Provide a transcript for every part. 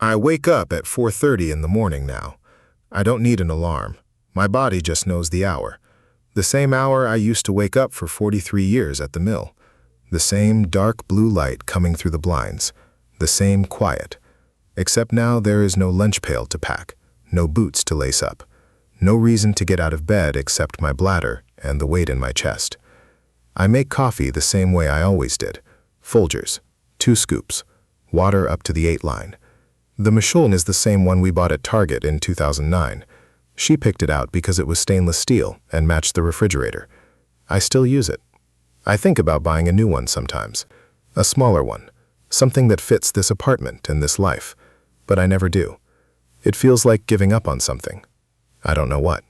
I wake up at 4:30 in the morning now. I don't need an alarm. My body just knows the hour. The same hour I used to wake up for 43 years at the mill. The same dark blue light coming through the blinds. The same quiet. Except now there is no lunch pail to pack, no boots to lace up, no reason to get out of bed except my bladder and the weight in my chest. I make coffee the same way I always did. Folgers, 2 scoops, water up to the 8 line. The machine is the same one we bought at Target in 2009. She picked it out because it was stainless steel and matched the refrigerator. I still use it. I think about buying a new one sometimes, a smaller one, something that fits this apartment and this life, but I never do. It feels like giving up on something. I don't know what.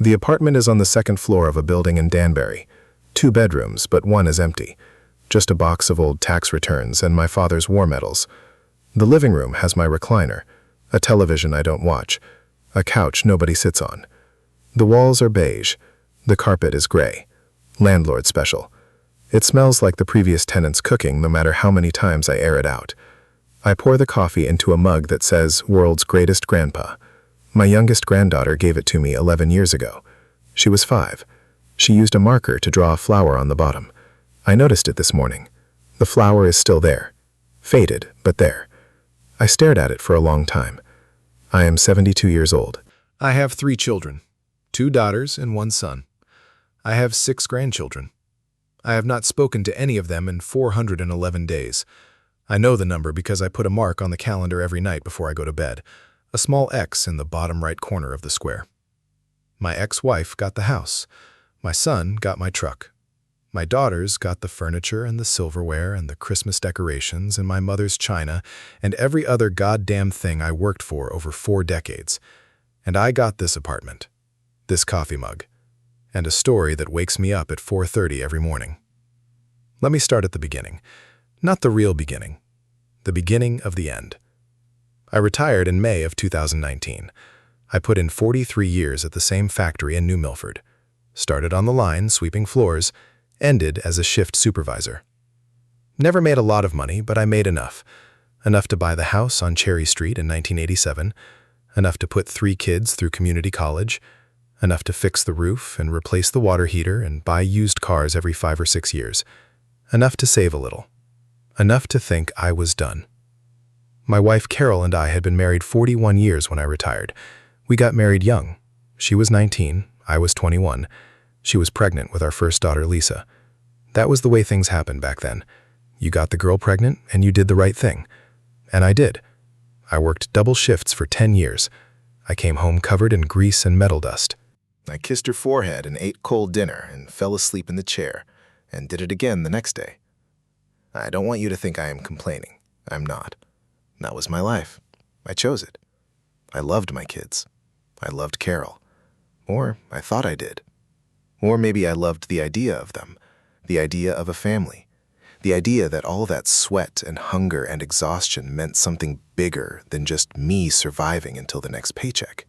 The apartment is on the 2nd floor of a building in Danbury. 2 bedrooms, but one is empty. Just a box of old tax returns and my father's war medals. The living room has my recliner, a television I don't watch, a couch nobody sits on. The walls are beige. The carpet is gray. Landlord special. It smells like the previous tenant's cooking no matter how many times I air it out. I pour the coffee into a mug that says World's Greatest Grandpa. My youngest granddaughter gave it to me 11 years ago. She was 5. She used a marker to draw a flower on the bottom. I noticed it this morning. The flower is still there. Faded, but there. I stared at it for a long time. I am 72 years old. I have 3 children, 2 daughters and 1 son. I have 6 grandchildren. I have not spoken to any of them in 411 days. I know the number because I put a mark on the calendar every night before I go to bed, a small X in the bottom right corner of the square. My ex-wife got the house. My son got my truck. My daughters got the furniture and the silverware and the Christmas decorations and my mother's china and every other goddamn thing I worked for over 4 decades. And I got this apartment, this coffee mug, and a story that wakes me up at 4:30 every morning. Let me start at the beginning. Not the real beginning. The beginning of the end. I retired in May of 2019. I put in 43 years at the same factory in New Milford. Started on the line, sweeping floors, ended as a shift supervisor. Never made a lot of money, but I made enough. Enough to buy the house on Cherry Street in 1987, enough to put 3 kids through community college, enough to fix the roof and replace the water heater and buy used cars every 5 or 6 years, enough to save a little, enough to think I was done. My wife Carol and I had been married 41 years when I retired. We got married young. She was 19, I was 21. She was pregnant with our first daughter, Lisa. That was the way things happened back then. You got the girl pregnant and you did the right thing. And I did. I worked double shifts for 10 years. I came home covered in grease and metal dust. I kissed her forehead and ate cold dinner and fell asleep in the chair and did it again the next day. I don't want you to think I am complaining. I'm not. That was my life. I chose it. I loved my kids. I loved Carol. Or I thought I did. Or maybe I loved the idea of them, the idea of a family, the idea that all that sweat and hunger and exhaustion meant something bigger than just me surviving until the next paycheck.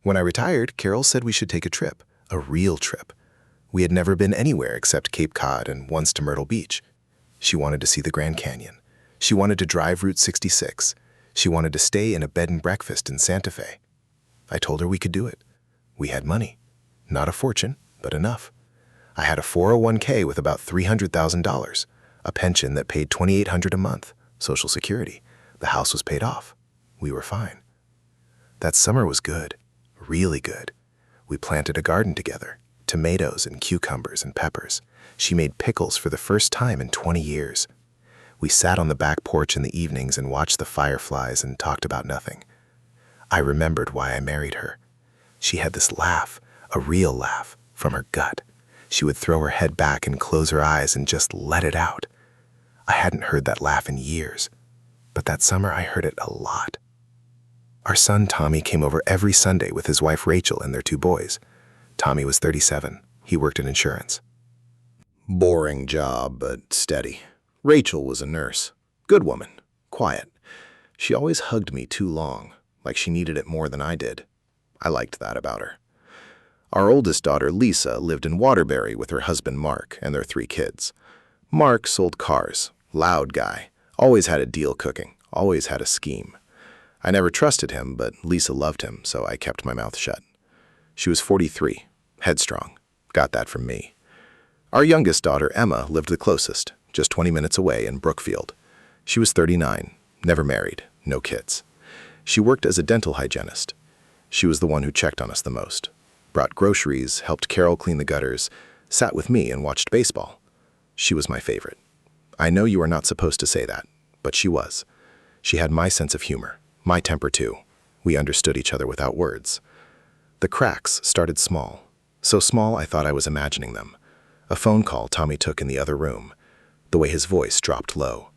When I retired, Carol said we should take a trip, a real trip. We had never been anywhere except Cape Cod and once to Myrtle Beach. She wanted to see the Grand Canyon. She wanted to drive Route 66. She wanted to stay in a bed and breakfast in Santa Fe. I told her we could do it. We had money. Not a fortune, but enough. I had a 401k with about $300,000, a pension that paid $2,800 a month, Social Security. The house was paid off. We were fine. That summer was good, really good. We planted a garden together, tomatoes and cucumbers and peppers. She made pickles for the first time in 20 years. We sat on the back porch in the evenings and watched the fireflies and talked about nothing. I remembered why I married her. She had this laugh, a real laugh, from her gut. She would throw her head back and close her eyes and just let it out. I hadn't heard that laugh in years, but that summer I heard it a lot. Our son Tommy came over every Sunday with his wife Rachel and their 2 boys. Tommy was 37. He worked in insurance. Boring job, but steady. Rachel was a nurse. Good woman. Quiet. She always hugged me too long, like she needed it more than I did. I liked that about her. Our oldest daughter, Lisa, lived in Waterbury with her husband, Mark, and their 3 kids. Mark sold cars. Loud guy. Always had a deal cooking. always had a scheme. I never trusted him, but Lisa loved him, so I kept my mouth shut. She was 43, headstrong. Got that from me. Our youngest daughter, Emma, lived the closest, just 20 minutes away in Brookfield. She was 39, never married, no kids. She worked as a dental hygienist. She was the one who checked on us the most, brought groceries, helped Carol clean the gutters, sat with me and watched baseball. She was my favorite. I know you are not supposed to say that, but she was. She had my sense of humor, my temper too. We understood each other without words. The cracks started small, so small I thought I was imagining them. A phone call Tommy took in the other room, the way his voice dropped low,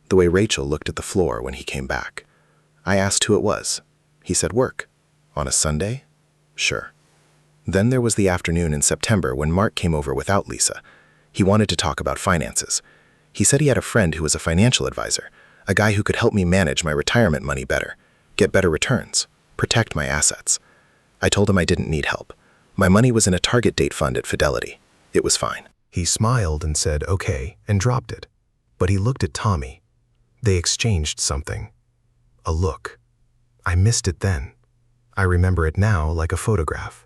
the way Rachel looked at the floor when he came back. I asked who it was. He said work. On a Sunday? Sure. Then there was the afternoon in September when Mark came over without Lisa. He wanted to talk about finances. He said he had a friend who was a financial advisor, a guy who could help me manage my retirement money better, get better returns, protect my assets. I told him I didn't need help. My money was in a target date fund at Fidelity. It was fine. He smiled and said okay and dropped it. But he looked at Tommy. They exchanged something. A look. I missed it then. I remember it now like a photograph.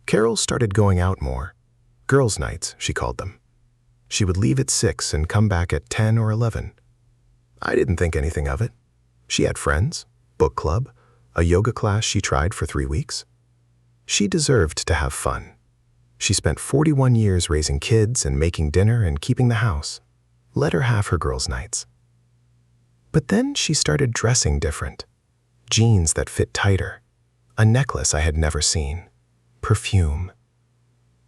Carol started going out more. Girls' nights, she called them. She would leave at 6 and come back at 10 or 11. I didn't think anything of it. She had friends, book club, a yoga class she tried for 3 weeks. She deserved to have fun. She spent 41 years raising kids and making dinner and keeping the house. Let her have her girls' nights. But then she started dressing different. Jeans that fit tighter. A necklace I had never seen. Perfume.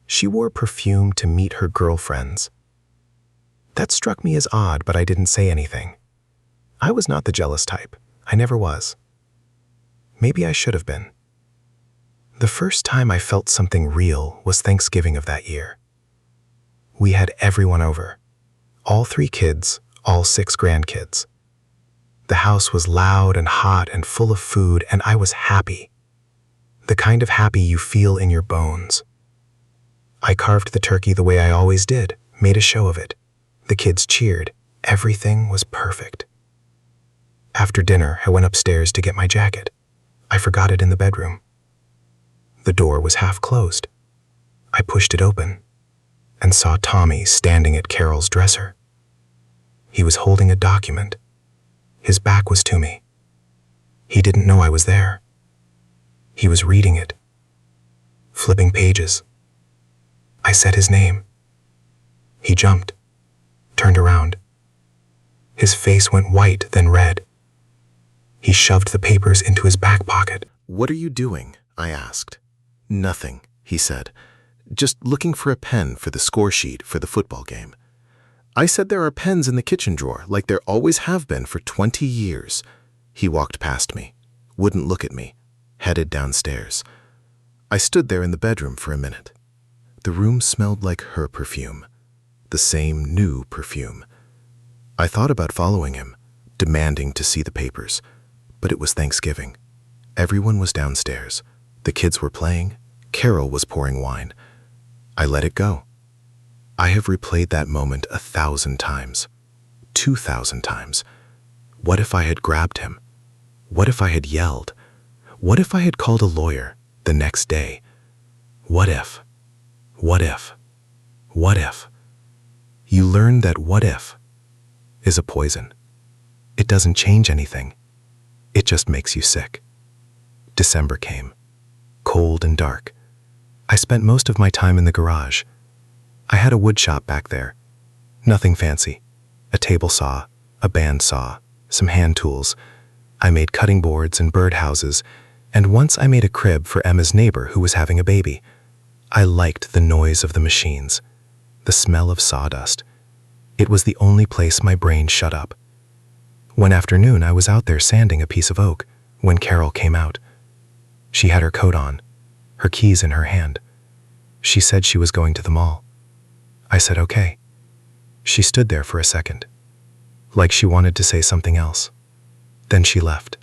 She wore perfume to meet her girlfriends. That struck me as odd, but I didn't say anything. I was not the jealous type. I never was. Maybe I should have been. The first time I felt something real was Thanksgiving of that year. We had everyone over. All 3 kids, all 6 grandkids. The house was loud and hot and full of food, and I was happy. The kind of happy you feel in your bones. I carved the turkey the way I always did, made a show of it. The kids cheered. Everything was perfect. After dinner, I went upstairs to get my jacket. I forgot it in the bedroom. The door was half closed. I pushed it open and saw Tommy standing at Carol's dresser. He was holding a document. His back was to me. He didn't know I was there. He was reading it, flipping pages. I said his name. He jumped, turned around. His face went white, then red. He shoved the papers into his back pocket. "What are you doing?" I asked. "Nothing," he said. "Just looking for a pen for the score sheet for the football game." I said there are pens in the kitchen drawer, like there always have been for 20 years. He walked past me, wouldn't look at me, headed downstairs. I stood there in the bedroom for a minute. The room smelled like her perfume, the same new perfume. I thought about following him, demanding to see the papers, but it was Thanksgiving. Everyone was downstairs. The kids were playing. Carol was pouring wine. I let it go. I have replayed that moment 1,000 times, 2,000 times. What if I had grabbed him? What if I had yelled? What if I had called a lawyer the next day? What if? What if? What if? You learn that what if is a poison. It doesn't change anything. It just makes you sick. December came, cold and dark. I spent most of my time in the garage. I had a wood shop back there. Nothing fancy. A table saw, a band saw, some hand tools. I made cutting boards and birdhouses, and once I made a crib for Emma's neighbor who was having a baby. I liked the noise of the machines, the smell of sawdust. It was the only place my brain shut up. One afternoon, I was out there sanding a piece of oak when Carol came out. She had her coat on, her keys in her hand. She said she was going to the mall. I said okay. She stood there for a second, like she wanted to say something else. Then she left.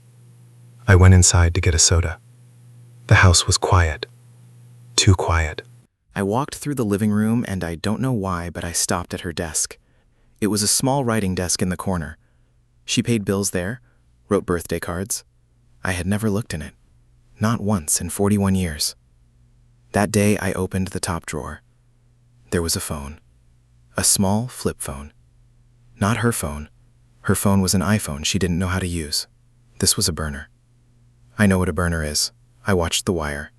I went inside to get a soda. The house was quiet. Too quiet. I walked through the living room, and I don't know why, but I stopped at her desk. It was a small writing desk in the corner. She paid bills there, wrote birthday cards. I had never looked in it. Not once in 41 years. That day I opened the top drawer. There was a phone. A small flip phone. Not her phone. Her phone was an iPhone she didn't know how to use. This was a burner. I know what a burner is. I watched the wire.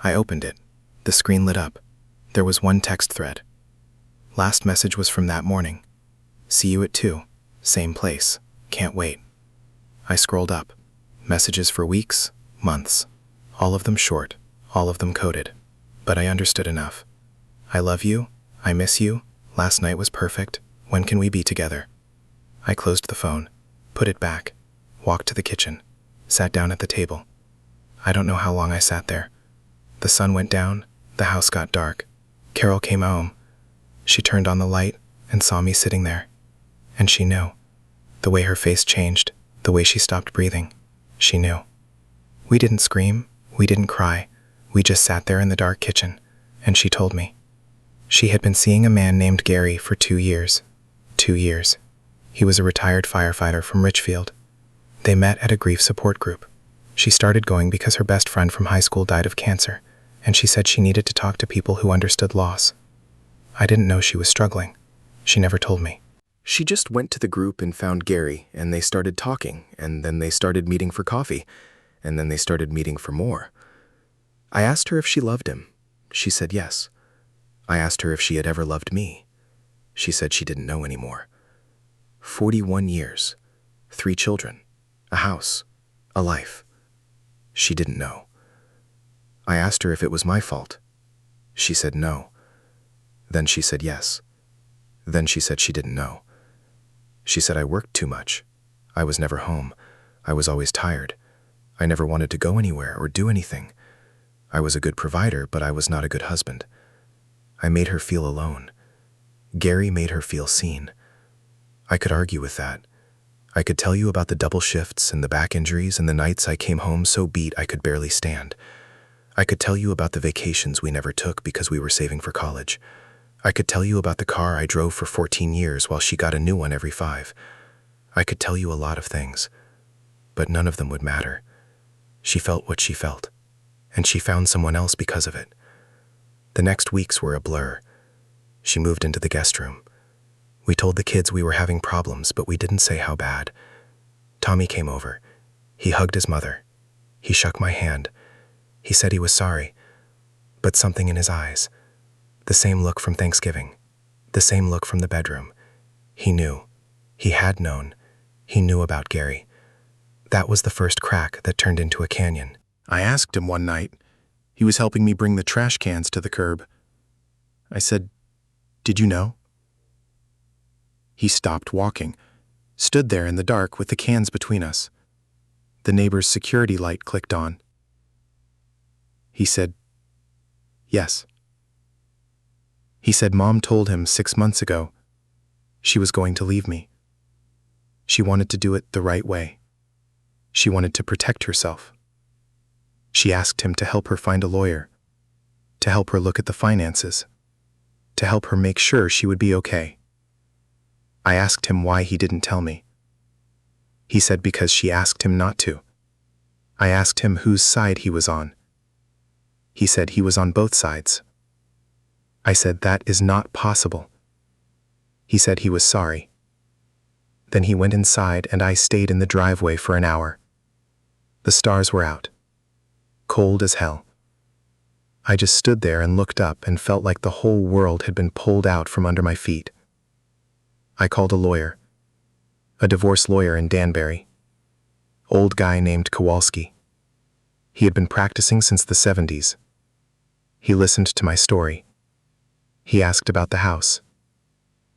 I opened it. The screen lit up. There was one text thread. Last message was from that morning. See you at 2. Same place. Can't wait. I scrolled up. Messages for weeks, months. All of them short, all of them coded. But I understood enough. I love you. I miss you. Last night was perfect. When can we be together? I closed the phone, put it back, walked to the kitchen, sat down at the table. I don't know how long I sat there. The sun went down, the house got dark. Carol came home. She turned on the light and saw me sitting there. And she knew. The way her face changed, the way she stopped breathing, she knew. We didn't scream, we didn't cry. We just sat there in the dark kitchen, and she told me. She had been seeing a man named Gary for 2 years. 2 years. He was a retired firefighter from Richfield. They met at a grief support group. She started going because her best friend from high school died of cancer, and she said she needed to talk to people who understood loss. I didn't know she was struggling. She never told me. She just went to the group and found Gary, and they started talking, and then they started meeting for coffee, and then they started meeting for more. I asked her if she loved him. She said yes. I asked her if she had ever loved me. She said she didn't know anymore. 41 years, 3 children, a house, a life. She didn't know. I asked her if it was my fault. She said no. Then she said yes. Then she said she didn't know. She said I worked too much. I was never home. I was always tired. I never wanted to go anywhere or do anything. I was a good provider, but I was not a good husband. I made her feel alone. Gary made her feel seen. I could argue with that. I could tell you about the double shifts and the back injuries and the nights I came home so beat I could barely stand. I could tell you about the vacations we never took because we were saving for college. I could tell you about the car I drove for 14 years while she got a new one every 5. I could tell you a lot of things, but none of them would matter. She felt what she felt, and she found someone else because of it. The next weeks were a blur. She moved into the guest room. We told the kids we were having problems, but we didn't say how bad. Tommy came over. He hugged his mother. He shook my hand. He said he was sorry, but something in his eyes. The same look from Thanksgiving. The same look from the bedroom. He knew. He had known. He knew about Gary. That was the first crack that turned into a canyon. I asked him one night. He was helping me bring the trash cans to the curb. I said, "Did you know?" He stopped walking, stood there in the dark with the cans between us. The neighbor's security light clicked on. He said, "Yes." He said Mom told him 6 months ago she was going to leave me. She wanted to do it the right way. She wanted to protect herself. She asked him to help her find a lawyer, to help her look at the finances, to help her make sure she would be okay. I asked him why he didn't tell me. He said because she asked him not to. I asked him whose side he was on. He said he was on both sides. I said that is not possible. He said he was sorry. Then he went inside and I stayed in the driveway for an hour. The stars were out. Cold as hell. I just stood there and looked up and felt like the whole world had been pulled out from under my feet. I called a lawyer, a divorce lawyer in Danbury. Old guy named Kowalski. He had been practicing since the 70s. He listened to my story. He asked about the house,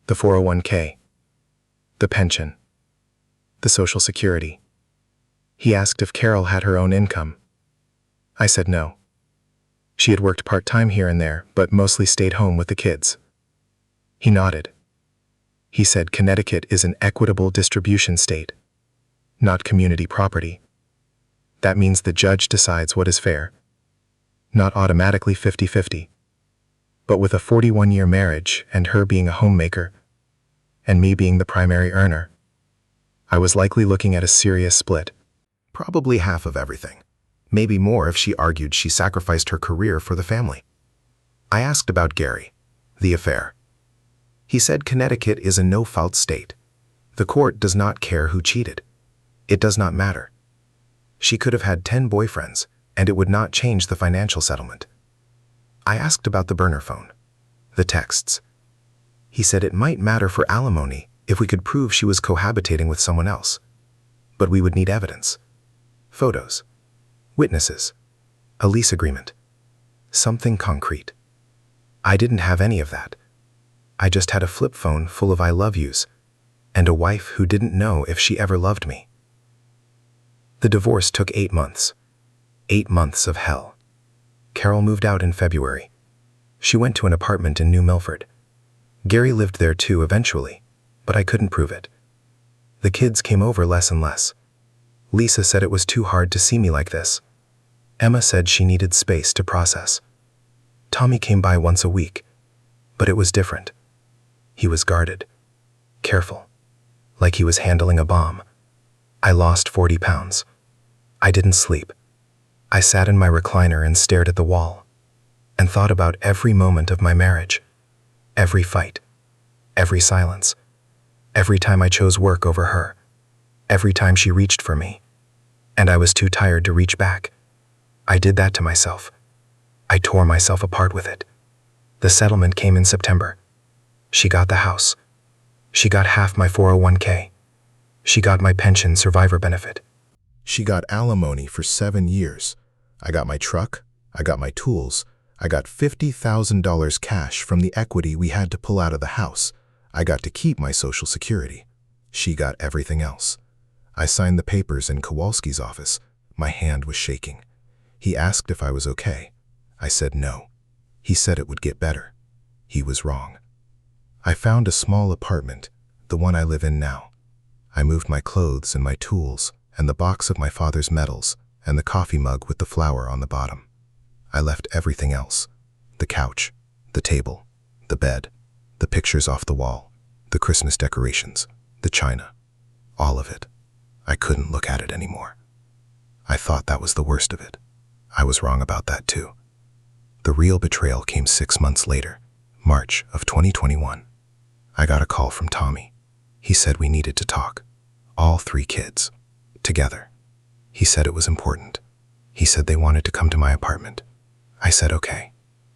the 401k, the pension, the Social Security. He asked if Carol had her own income. I said no. She had worked part-time here and there, but mostly stayed home with the kids. He nodded. He said Connecticut is an equitable distribution state, not community property. That means the judge decides what is fair, not automatically 50-50. But with a 41-year marriage and her being a homemaker, and me being the primary earner, I was likely looking at a serious split. Probably half of everything. Maybe more if she argued she sacrificed her career for the family. I asked about Gary, the affair. He said Connecticut is a no-fault state. The court does not care who cheated. It does not matter. She could have had 10 boyfriends, and it would not change the financial settlement. I asked about the burner phone, the texts. He said it might matter for alimony if we could prove she was cohabitating with someone else. But we would need evidence. Photos. Witnesses. A lease agreement. Something concrete. I didn't have any of that. I just had a flip phone full of I love yous, and a wife who didn't know if she ever loved me. The divorce took 8 months. 8 months of hell. Carol moved out in February. She went to an apartment in New Milford. Gary lived there too eventually, but I couldn't prove it. The kids came over less and less. Lisa said it was too hard to see me like this. Emma said she needed space to process. Tommy came by once a week, but it was different. He was guarded, careful, like he was handling a bomb. I lost 40 pounds. I didn't sleep. I sat in my recliner and stared at the wall, and thought about every moment of my marriage, every fight, every silence, every time I chose work over her, every time she reached for me, and I was too tired to reach back. I did that to myself. I tore myself apart with it. The settlement came in September. She got the house. She got half my 401k. She got my pension survivor benefit. She got alimony for 7 years. I got my truck. I got my tools. I got $50,000 cash from the equity we had to pull out of the house. I got to keep my Social Security. She got everything else. I signed the papers in Kowalski's office. My hand was shaking. He asked if I was okay. I said no. He said it would get better. He was wrong. I found a small apartment, the one I live in now. I moved my clothes and my tools and the box of my father's medals and the coffee mug with the flower on the bottom. I left everything else. The couch, the table, the bed, the pictures off the wall, the Christmas decorations, the china, all of it. I couldn't look at it anymore. I thought that was the worst of it. I was wrong about that too. The real betrayal came 6 months later, March of 2021. I got a call from Tommy. He said we needed to talk. All 3 kids. Together. He said it was important. He said they wanted to come to my apartment. I said okay.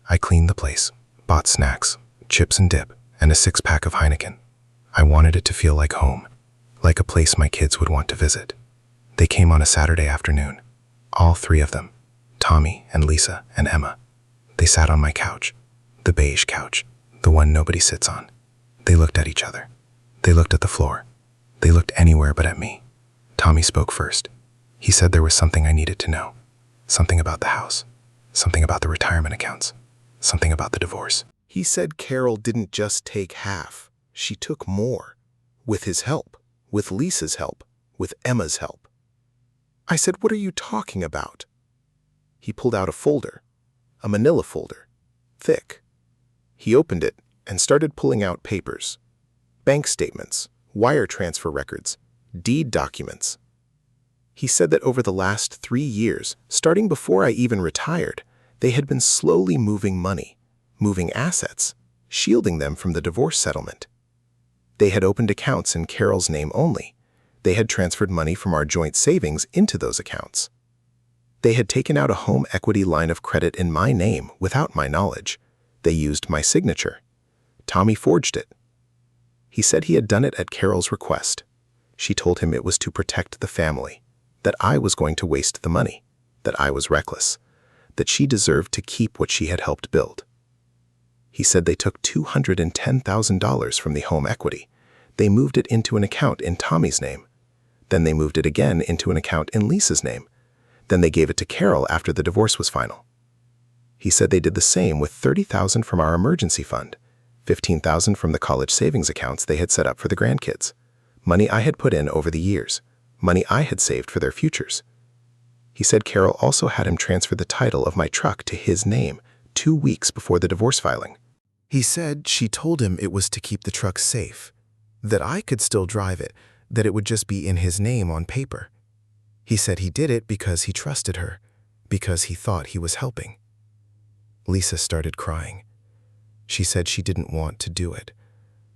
I cleaned the place, bought snacks, chips and dip, and a 6-pack of Heineken. I wanted it to feel like home, like a place my kids would want to visit. They came on a Saturday afternoon. All 3 of them. Tommy and Lisa and Emma. They sat on my couch, the beige couch, the one nobody sits on. They looked at each other. They looked at the floor. They looked anywhere but at me. Tommy spoke first. He said there was something I needed to know. Something about the house. Something about the retirement accounts. Something about the divorce. He said Carol didn't just take half. She took more. With his help. With Lisa's help. With Emma's help. I said, "What are you talking about?" He pulled out a folder. A manila folder. Thick. He opened it and started pulling out papers. Bank statements, wire transfer records, deed documents. He said that over the last 3 years, starting before I even retired, they had been slowly moving money, moving assets, shielding them from the divorce settlement. They had opened accounts in Carol's name only. They had transferred money from our joint savings into those accounts. They had taken out a home equity line of credit in my name without my knowledge. They used my signature. Tommy forged it. He said he had done it at Carol's request. She told him it was to protect the family, that I was going to waste the money, that I was reckless, that she deserved to keep what she had helped build. He said they took $210,000 from the home equity. They moved it into an account in Tommy's name. Then they moved it again into an account in Lisa's name. Then they gave it to Carol after the divorce was final. He said they did the same with $30,000 from our emergency fund, $15,000 from the college savings accounts they had set up for the grandkids, money I had put in over the years, money I had saved for their futures. He said Carol also had him transfer the title of my truck to his name 2 weeks before the divorce filing. He said she told him it was to keep the truck safe, that I could still drive it, that it would just be in his name on paper. He said he did it because he trusted her, because he thought he was helping. Lisa started crying. She said she didn't want to do it.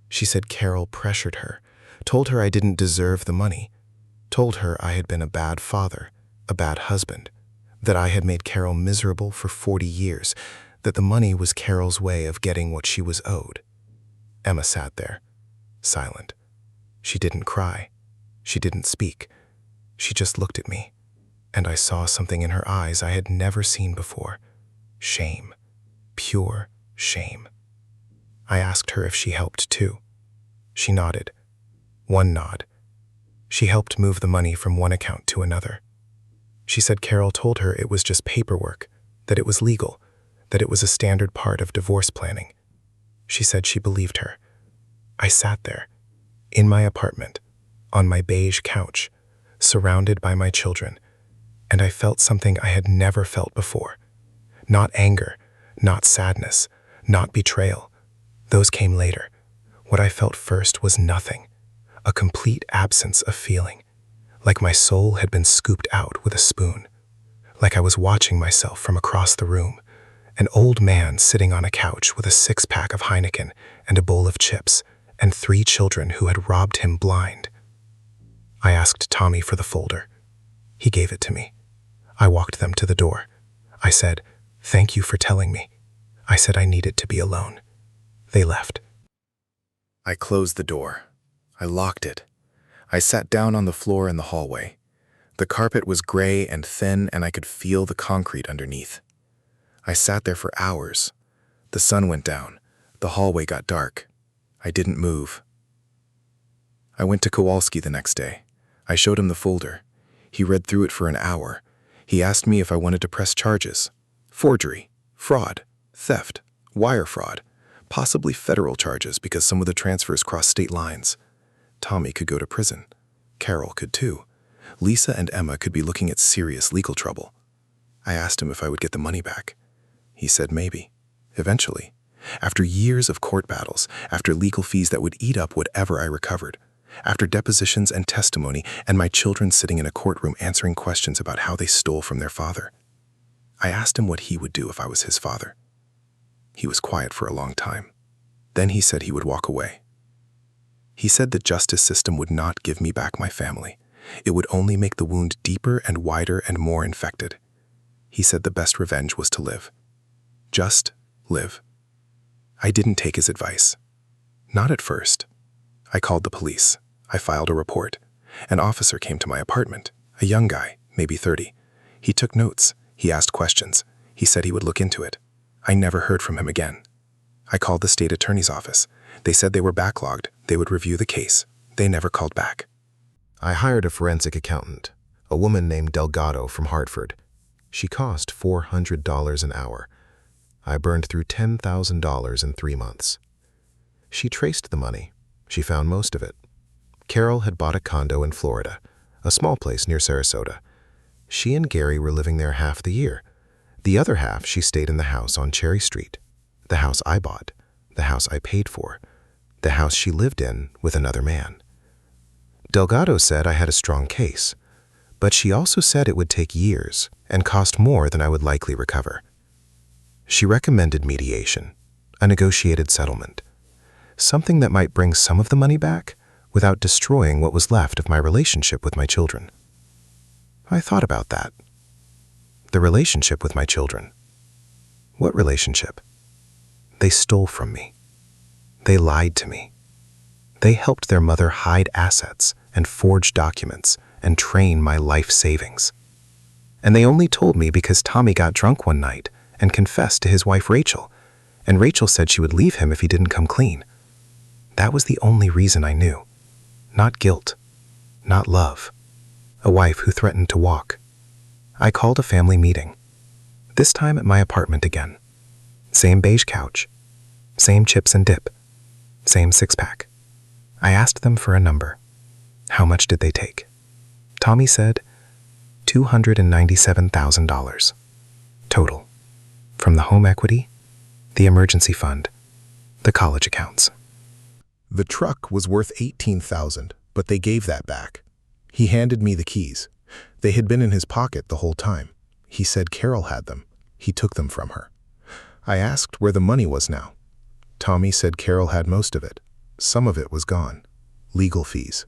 She said Carol pressured her, told her I didn't deserve the money, told her I had been a bad father, a bad husband, that I had made Carol miserable for 40 years, that the money was Carol's way of getting what she was owed. Emma sat there, silent. She didn't cry. She didn't speak. She just looked at me, and I saw something in her eyes I had never seen before. Shame. Pure shame. I asked her if she helped too. She nodded. One nod. She helped move the money from one account to another. She said Carol told her it was just paperwork, that it was legal, that it was a standard part of divorce planning. She said she believed her. I sat there, in my apartment, on my beige couch, surrounded by my children, and I felt something I had never felt before. Not anger, not sadness, not betrayal. Those came later. What I felt first was nothing, a complete absence of feeling, like my soul had been scooped out with a spoon, like I was watching myself from across the room, an old man sitting on a couch with a 6-pack of Heineken and a bowl of chips, and 3 children who had robbed him blind. I asked Tommy for the folder. He gave it to me. I walked them to the door. I said, "Thank you for telling me." I said I needed to be alone. They left. I closed the door. I locked it. I sat down on the floor in the hallway. The carpet was gray and thin, and I could feel the concrete underneath. I sat there for hours. The sun went down. The hallway got dark. I didn't move. I went to Kowalski the next day. I showed him the folder. He read through it for an hour. He asked me if I wanted to press charges. Forgery, fraud, theft, wire fraud, possibly federal charges because some of the transfers crossed state lines. Tommy could go to prison. Carol could too. Lisa and Emma could be looking at serious legal trouble. I asked him if I would get the money back. He said maybe. Eventually. After years of court battles, after legal fees that would eat up whatever I recovered, after depositions and testimony, and my children sitting in a courtroom answering questions about how they stole from their father. I asked him what he would do if I was his father. He was quiet for a long time. Then he said he would walk away. He said the justice system would not give me back my family. It would only make the wound deeper and wider and more infected. He said the best revenge was to live. Just live. I didn't take his advice. Not at first. I called the police. I filed a report. An officer came to my apartment, a young guy, maybe 30. He took notes. He asked questions. He said he would look into it. I never heard from him again. I called the state attorney's office. They said they were backlogged. They would review the case. They never called back. I hired a forensic accountant, a woman named Delgado from Hartford. She cost $400 an hour. I burned through $10,000 in 3 months. She traced the money. She found most of it. Carol had bought a condo in Florida, a small place near Sarasota. She and Gary were living there half the year. The other half she stayed in the house on Cherry Street, the house I bought, the house I paid for, the house she lived in with another man. Delgado said I had a strong case, but she also said it would take years and cost more than I would likely recover. She recommended mediation, a negotiated settlement, something that might bring some of the money back without destroying what was left of my relationship with my children. I thought about that. The relationship with my children. What relationship? They stole from me. They lied to me. They helped their mother hide assets and forge documents and train my life savings. And they only told me because Tommy got drunk one night and confessed to his wife Rachel, and Rachel said she would leave him if he didn't come clean. That was the only reason I knew. Not guilt, not love. A wife who threatened to walk. I called a family meeting. This time at my apartment again. Same beige couch. Same chips and dip. Same 6-pack. I asked them for a number. How much did they take? Tommy said $297,000. Total. From the home equity, the emergency fund, the college accounts. The truck was worth $18,000, but they gave that back. He handed me the keys. They had been in his pocket the whole time. He said Carol had them. He took them from her. I asked where the money was now. Tommy said Carol had most of it. Some of it was gone. Legal fees,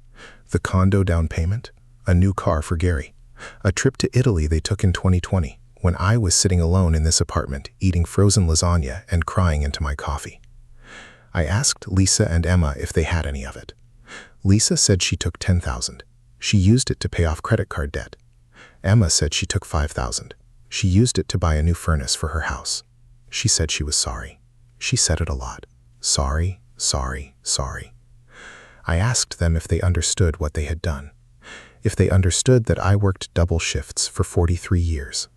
the condo down payment, a new car for Gary, a trip to Italy they took in 2020 when I was sitting alone in this apartment eating frozen lasagna and crying into my coffee. I asked Lisa and Emma if they had any of it. Lisa said she took $10,000. She used it to pay off credit card debt. Emma said she took $5,000. She used it to buy a new furnace for her house. She said she was sorry. She said it a lot. Sorry, sorry, sorry. I asked them if they understood what they had done. If they understood that I worked double shifts for 43 years.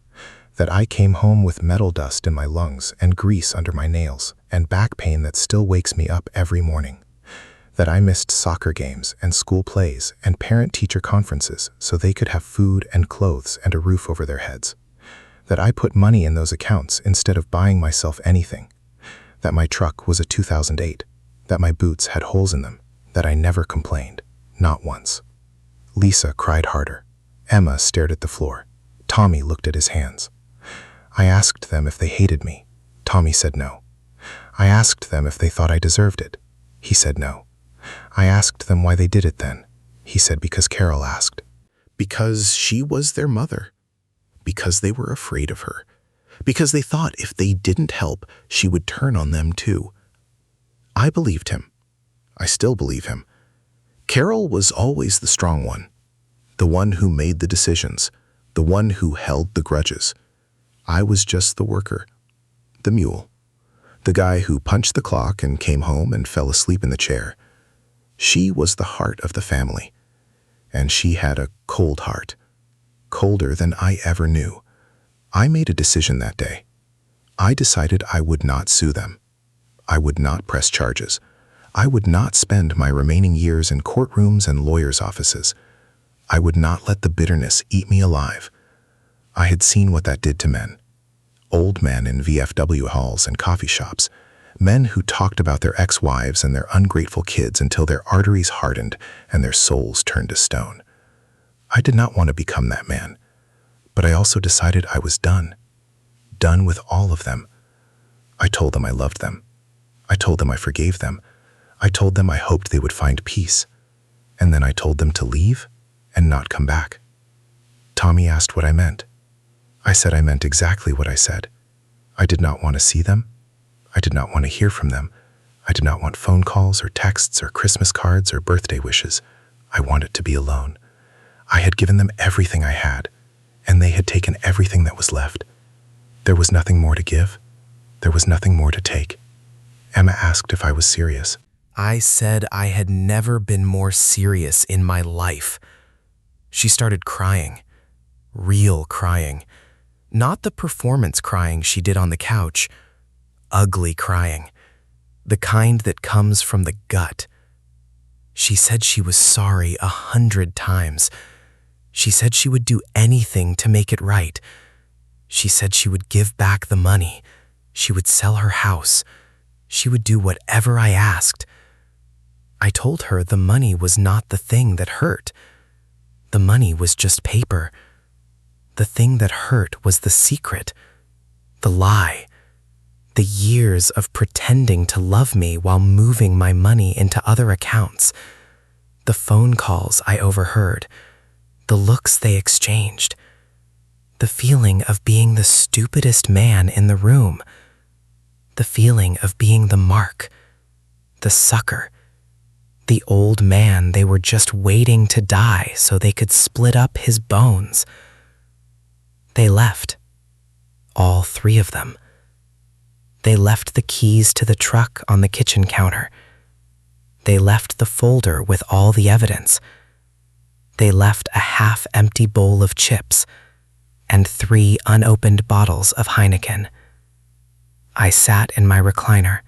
That I came home with metal dust in my lungs and grease under my nails and back pain that still wakes me up every morning. That I missed soccer games and school plays and parent-teacher conferences so they could have food and clothes and a roof over their heads. That I put money in those accounts instead of buying myself anything. That my truck was a 2008. That my boots had holes in them. That I never complained. Not once. Lisa cried harder. Emma stared at the floor. Tommy looked at his hands. I asked them if they hated me. Tommy said no. I asked them if they thought I deserved it. He said no. I asked them why they did it then. He said because Carol asked. Because she was their mother. Because they were afraid of her. Because they thought if they didn't help, she would turn on them too. I believed him. I still believe him. Carol was always the strong one. The one who made the decisions. The one who held the grudges. I was just the worker. The mule. The guy who punched the clock and came home and fell asleep in the chair. She was the heart of the family, and she had a cold heart, colder than I ever knew. I made a decision that day. I decided I would not sue them. I would not press charges. I would not spend my remaining years in courtrooms and lawyers' offices. I would not let the bitterness eat me alive. I had seen what that did to men. Old men in VFW halls and coffee shops. Men who talked about their ex-wives and their ungrateful kids until their arteries hardened and their souls turned to stone. I did not want to become that man, but I also decided I was done. Done with all of them. I told them I loved them. I told them I forgave them. I told them I hoped they would find peace. And then I told them to leave and not come back. Tommy asked what I meant. I said I meant exactly what I said. I did not want to see them. I did not want to hear from them. I did not want phone calls or texts or Christmas cards or birthday wishes. I wanted to be alone. I had given them everything I had, and they had taken everything that was left. There was nothing more to give. There was nothing more to take. Emma asked if I was serious. I said I had never been more serious in my life. She started crying. Real crying. Not the performance crying she did on the couch. Ugly crying. The kind that comes from the gut. She said she was sorry 100 times. She said she would do anything to make it right. She said she would give back the money. She would sell her house. She would do whatever I asked. I told her the money was not the thing that hurt. The money was just paper. The thing that hurt was the secret, the lie, the years of pretending to love me while moving my money into other accounts, the phone calls I overheard, the looks they exchanged, the feeling of being the stupidest man in the room, the feeling of being the mark, the sucker, the old man they were just waiting to die so they could split up his bones. They left, all 3 of them. They left the keys to the truck on the kitchen counter. They left the folder with all the evidence. They left a half-empty bowl of chips and 3 unopened bottles of Heineken. I sat in my recliner.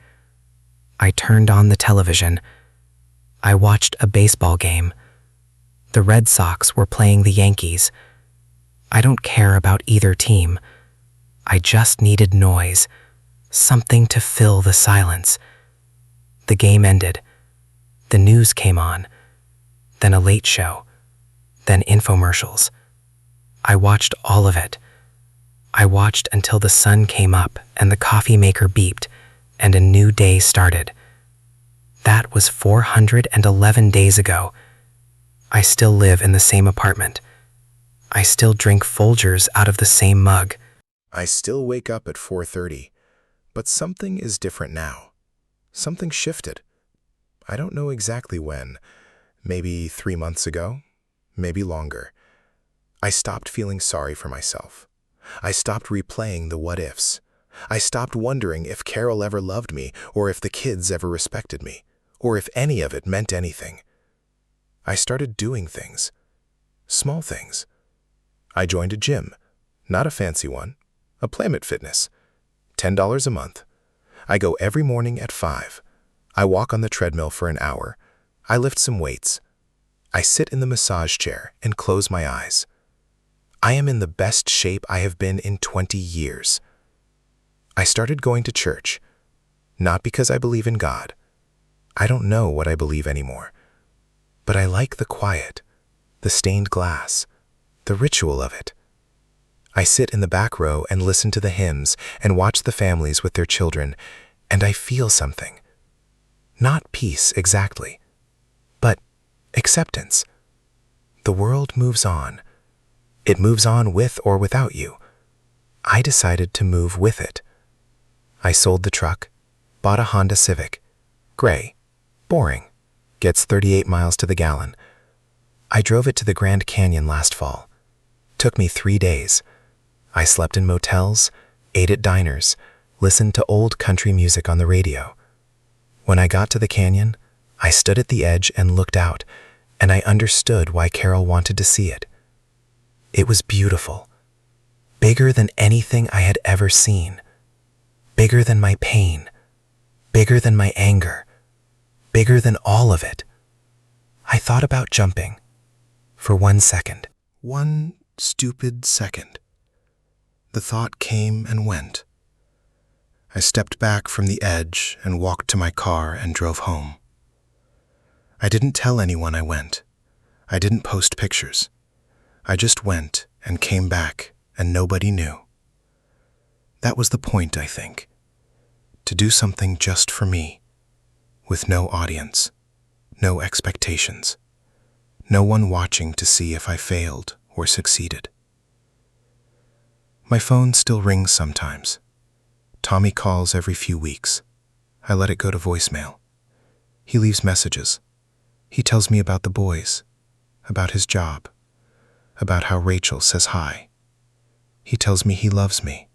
I turned on the television. I watched a baseball game. The Red Sox were playing the Yankees. I don't care about either team. I just needed noise, something to fill the silence. The game ended. The news came on. then a late show, then infomercials. I watched all of it. I watched until the sun came up and the coffee maker beeped and a new day started. That was 411 days ago. I still live in the same apartment. I still drink Folgers out of the same mug. I still wake up at 4:30, but something is different now. Something shifted. I don't know exactly when. Maybe 3 months ago, maybe longer. I stopped feeling sorry for myself. I stopped replaying the what-ifs. I stopped wondering if Carol ever loved me, or if the kids ever respected me, or if any of it meant anything. I started doing things. Small things. I joined a gym. Not a fancy one. A Planet Fitness. $10 a month. I go every morning at 5. I walk on the treadmill for an hour. I lift some weights. I sit in the massage chair and close my eyes. I am in the best shape I have been in 20 years. I started going to church, not because I believe in God. I don't know what I believe anymore. But I like the quiet, the stained glass, the ritual of it. I sit in the back row and listen to the hymns and watch the families with their children, and I feel something. Not peace exactly, but acceptance. The world moves on. It moves on with or without you. I decided to move with it. I sold the truck, bought a Honda Civic. Gray, boring, gets 38 miles to the gallon. I drove it to the Grand Canyon last fall. Took me 3 days. I slept in motels, ate at diners, listened to old country music on the radio. When I got to the canyon, I stood at the edge and looked out, and I understood why Carol wanted to see it. It was beautiful, bigger than anything I had ever seen, bigger than my pain, bigger than my anger, bigger than all of it. I thought about jumping for 1 second. 1 stupid second. The thought came and went. I stepped back from the edge and walked to my car and drove home. I didn't tell anyone I went. I didn't post pictures. I just went and came back, and nobody knew. That was the point, I think. To do something just for me, with no audience, no expectations, no one watching to see if I failed or succeeded. My phone still rings sometimes. Tommy calls every few weeks. I let it go to voicemail. He leaves messages. He tells me about the boys, about his job, about how Rachel says hi. He tells me he loves me.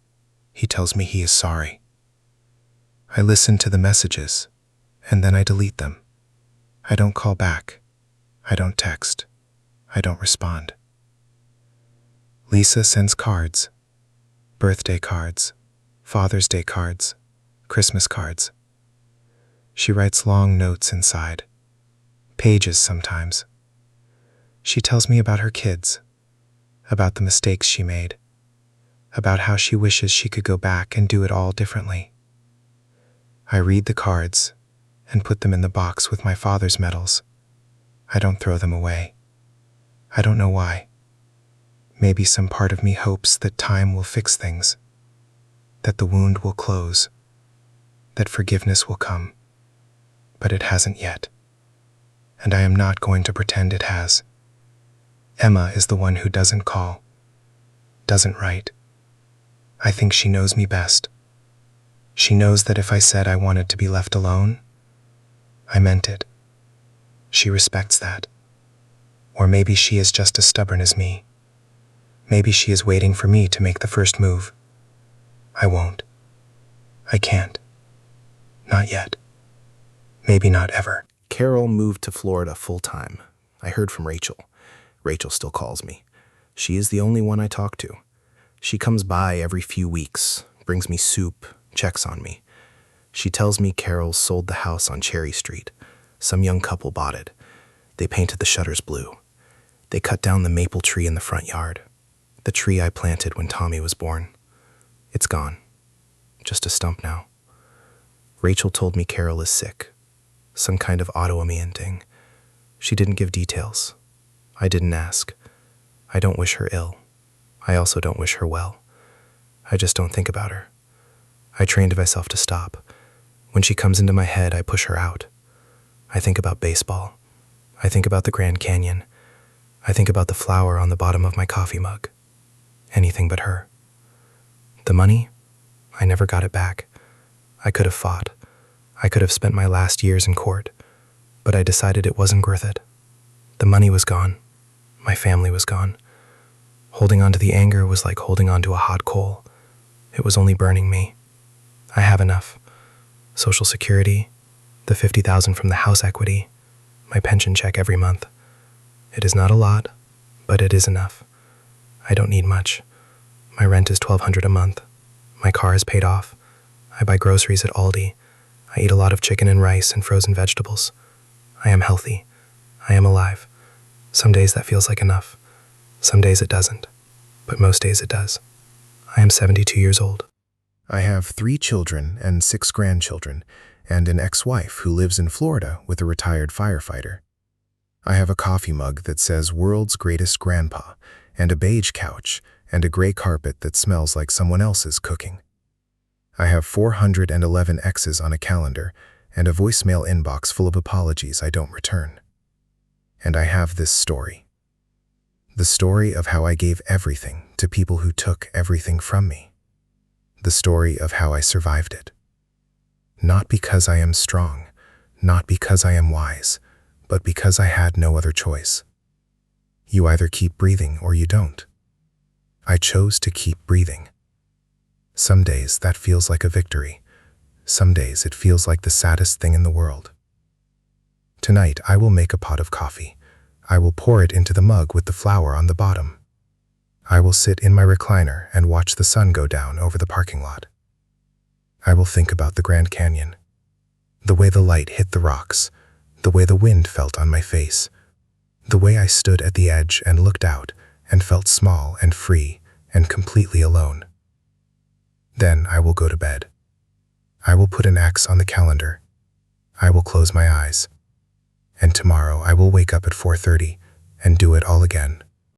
He tells me he is sorry. I listen to the messages, and then I delete them. I don't call back. I don't text. I don't respond. Lisa sends cards. Birthday cards, Father's Day cards, Christmas cards. She writes long notes inside, pages sometimes. She tells me about her kids, about the mistakes she made, about how she wishes she could go back and do it all differently. I read the cards and put them in the box with my father's medals. I don't throw them away. I don't know why. Maybe some part of me hopes that time will fix things, that the wound will close, that forgiveness will come. But it hasn't yet, and I am not going to pretend it has. Emma is the one who doesn't call, doesn't write. I think she knows me best. She knows that if I said I wanted to be left alone, I meant it. She respects that. Or maybe she is just as stubborn as me. Maybe she is waiting for me to make the first move. I won't. I can't. Not yet. Maybe not ever. Carol moved to Florida full-time. I heard from Rachel. Rachel still calls me. She is the only one I talk to. She comes by every few weeks, brings me soup, checks on me. She tells me Carol sold the house on Cherry Street. Some young couple bought it. They painted the shutters blue. They cut down the maple tree in the front yard. The tree I planted when Tommy was born. It's gone. Just a stump now. Rachel told me Carol is sick. Some kind of autoimmune thing. She didn't give details. I didn't ask. I don't wish her ill. I also don't wish her well. I just don't think about her. I trained myself to stop. When she comes into my head, I push her out. I think about baseball. I think about the Grand Canyon. I think about the flower on the bottom of my coffee mug. Anything but her. The money? I never got it back. I could have fought. I could have spent my last years in court. But I decided it wasn't worth it. The money was gone. My family was gone. Holding on to the anger was like holding on to a hot coal. It was only burning me. I have enough. Social Security, the $50,000 from the house equity, my pension check every month. It is not a lot, but it is enough. I don't need much. My rent is $1,200 a month. My car is paid off. I buy groceries at Aldi. I eat a lot of chicken and rice and frozen vegetables. I am healthy. I am alive. Some days that feels like enough. Some days it doesn't. But most days it does. I am 72 years old. I have 3 children and 6 grandchildren, and an ex-wife who lives in Florida with a retired firefighter. I have a coffee mug that says "World's Greatest Grandpa," and a beige couch, and a gray carpet that smells like someone else's cooking. I have 411 X's on a calendar, and a voicemail inbox full of apologies I don't return. And I have this story. The story of how I gave everything to people who took everything from me. The story of how I survived it. Not because I am strong, not because I am wise, but because I had no other choice. You either keep breathing or you don't. I chose to keep breathing. Some days that feels like a victory. Some days it feels like the saddest thing in the world. Tonight I will make a pot of coffee. I will pour it into the mug with the flower on the bottom. I will sit in my recliner and watch the sun go down over the parking lot. I will think about the Grand Canyon, the way the light hit the rocks, the way the wind felt on my face, the way I stood at the edge and looked out and felt small and free and completely alone. Then I will go to bed. I will put an X on the calendar. I will close my eyes. And tomorrow I will wake up at 4:30 and do it all again.